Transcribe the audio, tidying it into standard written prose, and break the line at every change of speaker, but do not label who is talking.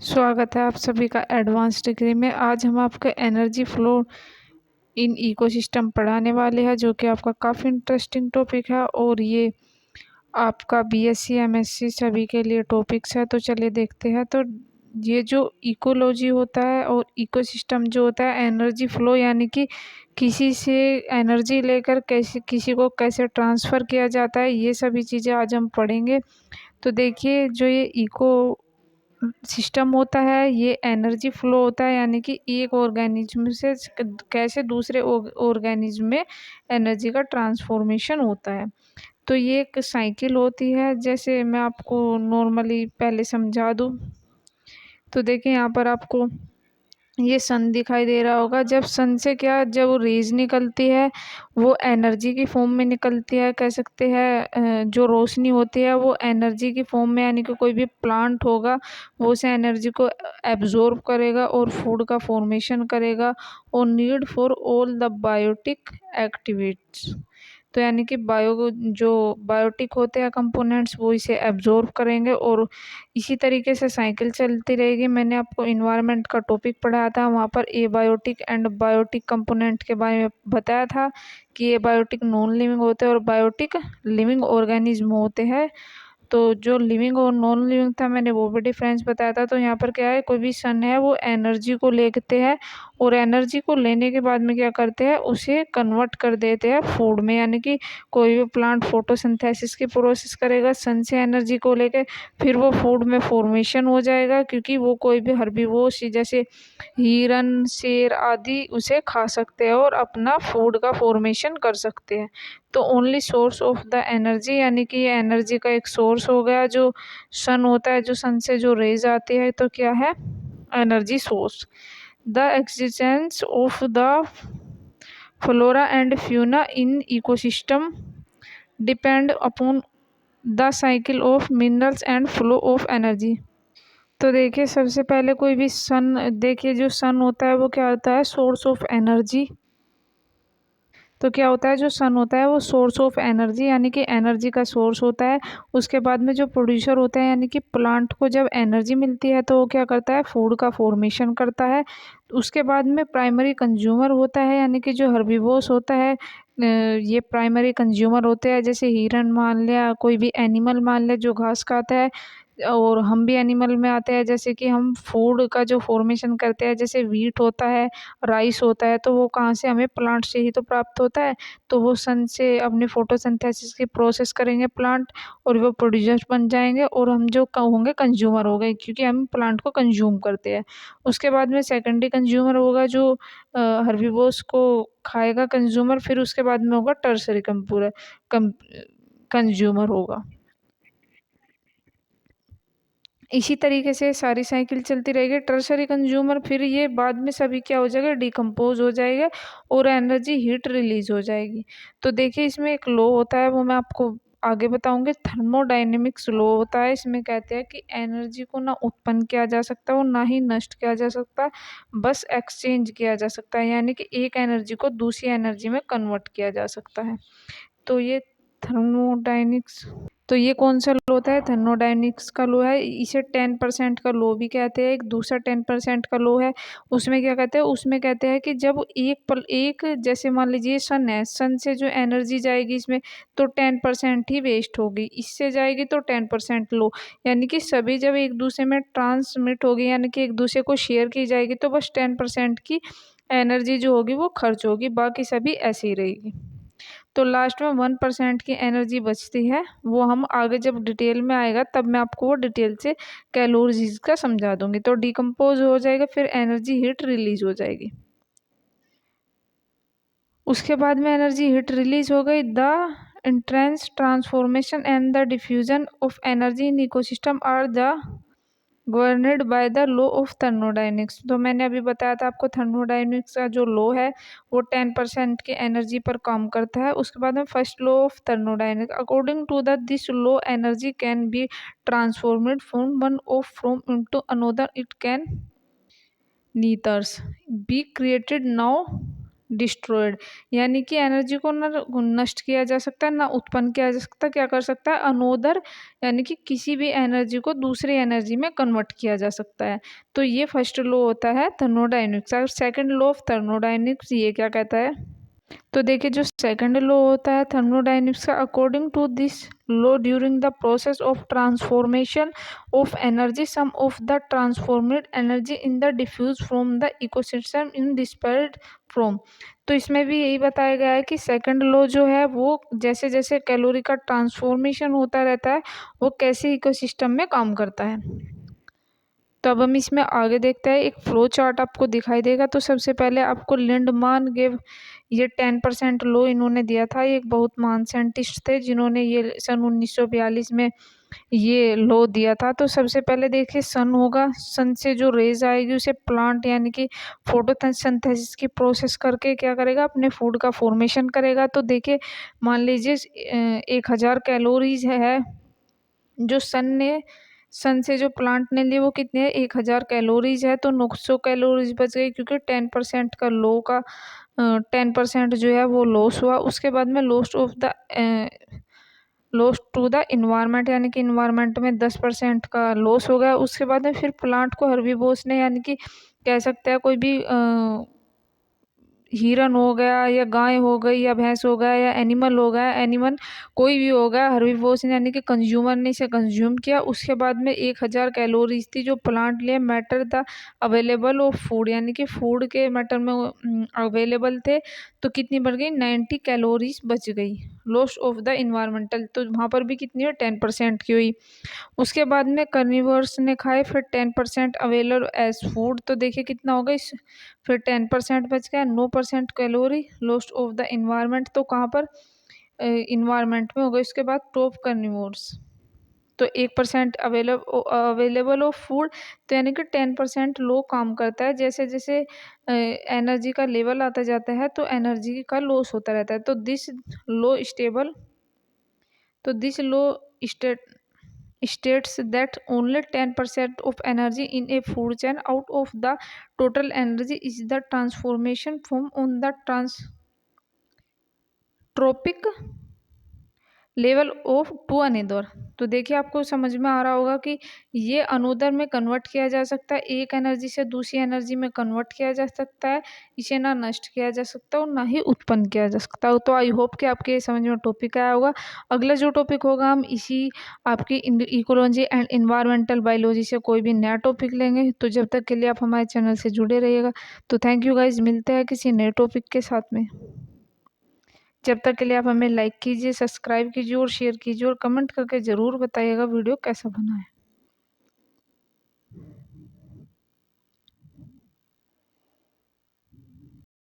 स्वागत है आप सभी का एडवांस डिग्री में। आज हम आपको एनर्जी फ्लो इन इकोसिस्टम पढ़ाने वाले हैं, जो कि आपका काफ़ी इंटरेस्टिंग टॉपिक है और ये आपका बीएससी एमएससी सभी के लिए टॉपिक्स है। तो चलिए देखते हैं। तो ये जो इकोलॉजी होता है और इकोसिस्टम जो होता है, एनर्जी फ्लो यानी कि किसी से एनर्जी लेकर कैसे किसी को कैसे ट्रांसफ़र किया जाता है, ये सभी चीज़ें आज हम पढ़ेंगे। तो देखिए, जो ये इको सिस्टम होता है, ये एनर्जी फ्लो होता है यानी कि एक ऑर्गेनिज्म से कैसे दूसरे ऑर्गेनिज्म में एनर्जी का ट्रांसफॉर्मेशन होता है। तो ये एक साइकिल होती है। जैसे मैं आपको नॉर्मली पहले समझा दूँ, तो देखिए यहाँ पर आपको ये सन दिखाई दे रहा होगा। जब सन से क्या जब रेज निकलती है, वो एनर्जी की फॉर्म में निकलती है। कह सकते हैं जो रोशनी होती है वो एनर्जी की फॉर्म में, यानी कि कोई भी प्लांट होगा वो उसे एनर्जी को एब्जॉर्ब करेगा और फूड का फॉर्मेशन करेगा और need for all the biotic activities. तो यानी कि जो बायोटिक होते हैं कंपोनेंट्स, वो इसे एब्जॉर्ब करेंगे और इसी तरीके से साइकिल चलती रहेगी। मैंने आपको इन्वायरमेंट का टॉपिक पढ़ाया था, वहाँ पर एबायोटिक एंड बायोटिक कंपोनेंट के बारे में बताया था कि एबायोटिक नॉन लिविंग होते हैं और बायोटिक लिविंग ऑर्गेनिज्म होते हैं। तो जो लिविंग और नॉन लिविंग था, मैंने वो भी डिफरेंस बताया था। तो यहाँ पर क्या है, कोई भी सन है वो एनर्जी को लेते हैं और एनर्जी को लेने के बाद में क्या करते हैं, उसे कन्वर्ट कर देते हैं फूड में। यानी कि कोई भी प्लांट फोटोसिंथेसिस की प्रोसेस करेगा सन से एनर्जी को लेके, फिर वो फूड में फॉर्मेशन हो जाएगा, क्योंकि वो कोई भी हर्बीवोर्स जैसे हिरन, शेर आदि उसे खा सकते हैं और अपना फूड का फॉर्मेशन कर सकते हैं। तो only source of the energy, यानी कि ये एनर्जी का एक सोर्स हो गया जो सन होता है। जो सन से जो रेज आती है, तो क्या है, energy source. The existence of the flora and fauna in ecosystem depend upon the cycle of minerals and flow of energy. तो देखिए, सबसे पहले कोई भी सन, देखिए जो सन होता है वो क्या होता है, सोर्स ऑफ एनर्जी। तो क्या होता है, जो सन होता है वो सोर्स ऑफ एनर्जी यानी कि एनर्जी का सोर्स होता है। उसके बाद में जो प्रोड्यूसर होता है, यानी कि प्लांट को जब एनर्जी मिलती है तो वो क्या करता है, फूड का फॉर्मेशन करता है। उसके बाद में प्राइमरी कंज्यूमर होता है, यानी कि जो हर्बीवोर्स होता है, ये प्राइमरी कंज्यूमर होते हैं। जैसे हिरन मान लिया, कोई भी एनिमल मान लिया जो घास खाता है, और हम भी एनिमल में आते हैं। जैसे कि हम फूड का जो फॉर्मेशन करते हैं, जैसे वीट होता है, राइस होता है, तो वो कहाँ से, हमें प्लांट से ही तो प्राप्त होता है। तो वो सन से अपने फोटोसिंथेसिस की प्रोसेस करेंगे प्लांट, और वो प्रोड्यूसर बन जाएंगे और हम जो होंगे कंज्यूमर हो गए, क्योंकि हम प्लांट को कंज्यूम करते हैं। उसके बाद में सेकेंडरी कंज्यूमर होगा जो हर्बीवोर्स को खाएगा कंज्यूमर। फिर उसके बाद में होगा टर्सरी कंज्यूमर होगा। इसी तरीके से सारी साइकिल चलती रहेगी। टर्शरी कंज्यूमर, फिर ये बाद में सभी क्या हो जाएगा, डिकम्पोज हो जाएगा और एनर्जी हीट रिलीज हो जाएगी। तो देखिए, इसमें एक लॉ होता है, वो मैं आपको आगे बताऊंगी। थर्मोडायनेमिक्स लॉ होता है। इसमें कहते हैं कि एनर्जी को ना उत्पन्न किया जा सकता और ना ही नष्ट किया जा सकता, बस एक्सचेंज किया जा सकता है। यानी कि एक एनर्जी को दूसरी एनर्जी में कन्वर्ट किया जा सकता है। तो ये थर्मोडायनिक्स, तो ये कौन सा लो होता है, थर्मोडायनिक्स का लो है। इसे 10% का लो भी कहते हैं। एक दूसरा 10% का लो है, उसमें क्या कहते हैं, उसमें कहते हैं कि जब एक जैसे मान लीजिए सन है, सन से जो एनर्जी जाएगी इसमें, तो 10% ही वेस्ट होगी। इससे जाएगी तो 10% लो, यानी कि सभी जब एक दूसरे में ट्रांसमिट होगी, यानी कि एक दूसरे को शेयर की जाएगी, तो बस 10% की एनर्जी जो होगी वो खर्च होगी, बाकी सभी ऐसे ही रहेगी। तो लास्ट में 1% की एनर्जी बचती है। वो हम आगे जब डिटेल में आएगा तब मैं आपको वो डिटेल से कैलोरीज का समझा दूंगी। तो डिकम्पोज हो जाएगा, फिर एनर्जी हीट रिलीज हो जाएगी। उसके बाद में एनर्जी हीट रिलीज हो गई, the entrance transformation and the diffusion of energy in ecosystem are the governed by the law of thermodynamics. तो मैंने अभी बताया था आपको, थर्मोडायनिक्स का जो लॉ है वो 10% की एनर्जी पर काम करता है। उसके बाद में first law of thermodynamics, according to the this law energy can be transformed from one of from into another, it can neither be created now destroyed, यानी कि एनर्जी को ना नष्ट किया जा सकता है ना उत्पन्न किया जा सकता। क्या कर सकता है? अनोदर, यानी कि किसी भी एनर्जी को दूसरी एनर्जी में कन्वर्ट किया जा सकता है। तो ये फर्स्ट लॉ होता है थर्मोडायनेमिक्स। और सेकंड लॉ ऑफ थर्मोडायनेमिक्स ये क्या कहता है? तो देखिए जो सेकंड लॉ होता है थर्मोडायनेमिक्स का, according to this law during the process of transformation of energy some of the transformed energy in the diffuse from the ecosystem in dispersed from. तो इसमें भी यही बताया गया है कि सेकंड लॉ जो है वो जैसे जैसे कैलोरी का ट्रांसफॉर्मेशन होता रहता है वो कैसे इकोसिस्टम में काम करता है। तो अब हम इसमें आगे देखते हैं। एक फ्लो चार्ट आपको दिखाई देगा। तो सबसे पहले आपको लिंडमान गिव ये 10% लो इन्होंने दिया था। ये एक बहुत महान साइंटिस्ट थे जिन्होंने ये सन 1942 में ये लो दिया था। तो सबसे पहले देखिए सन होगा, सन से जो रेज आएगी उसे प्लांट यानी कि फोटोसिंथेसिस की प्रोसेस करके क्या करेगा? अपने फूड का फॉर्मेशन करेगा। तो देखिए मान लीजिए 1000 कैलोरीज है जो सन से जो प्लांट ने लिए वो कितने है? 1000 कैलोरीज है। तो 900 कैलोरीज बच गई क्योंकि 10% का लो का 10% जो है वो लॉस हुआ। उसके बाद में लॉस टू द इन्वायरमेंट, यानी कि इन्वायरमेंट में 10% का लॉस हो गया। उसके बाद में फिर प्लांट को हर्बीवोर्स ने, यानी कि कह सकते हैं कोई भी हिरन हो गया या गाय हो गई या भैंस हो गया या एनिमल हो गया, एनिमल कोई भी हो गया, हर्बीवोर्स ने यानी कि कंज्यूमर ने इसे कंज्यूम किया। उसके बाद में 1000 कैलोरीज थी जो प्लांट लिए matter the available of food, यानी कि फूड के मैटर में अवेलेबल थे। तो कितनी बढ़ गई? 90 कैलोरीज बच गई। लॉस ऑफ द इन्वायरमेंटल, तो वहाँ पर भी कितनी हुई? 10% की हुई। उसके बाद में कार्निवोर्स ने खाए, फिर 10% अवेलेबल एज फूड। तो देखिए कितना हो गई? फिर 10% बच गया, 9% calorie lost of the environment. तो कहाँ पर? इन्वायरमेंट में हो गई। उसके बाद टॉप कार्निवोर्स, तो 1% अवेलेबल ऑफ फूड। तो यानी कि 10% लो काम करता है। जैसे जैसे एनर्जी का लेवल आता जाता है तो एनर्जी का लॉस होता रहता है। तो this low states that only 10% of energy in a food chain out of the total energy is the transformation from on the tropic level of to another. तो देखिए आपको समझ में आ रहा होगा कि ये अनोदर में कन्वर्ट किया जा सकता है, एक एनर्जी से दूसरी एनर्जी में कन्वर्ट किया जा सकता है। इसे ना नष्ट किया जा सकता और ना ही उत्पन्न किया जा सकता। तो आई होप कि आपके समझ में टॉपिक आया होगा। अगला जो टॉपिक होगा हम इसी आपकी इकोलॉजी एंड इन्वायरमेंटल बायोलॉजी से कोई भी नया टॉपिक लेंगे। तो जब तक के लिए आप हमारे चैनल से जुड़े रहिएगा। तो थैंक यू गाइज, मिलते हैं किसी नए टॉपिक के साथ में। जब तक के लिए आप हमें लाइक कीजिए, सब्सक्राइब कीजिए और शेयर कीजिए और कमेंट करके ज़रूर बताइएगा वीडियो कैसा बना है।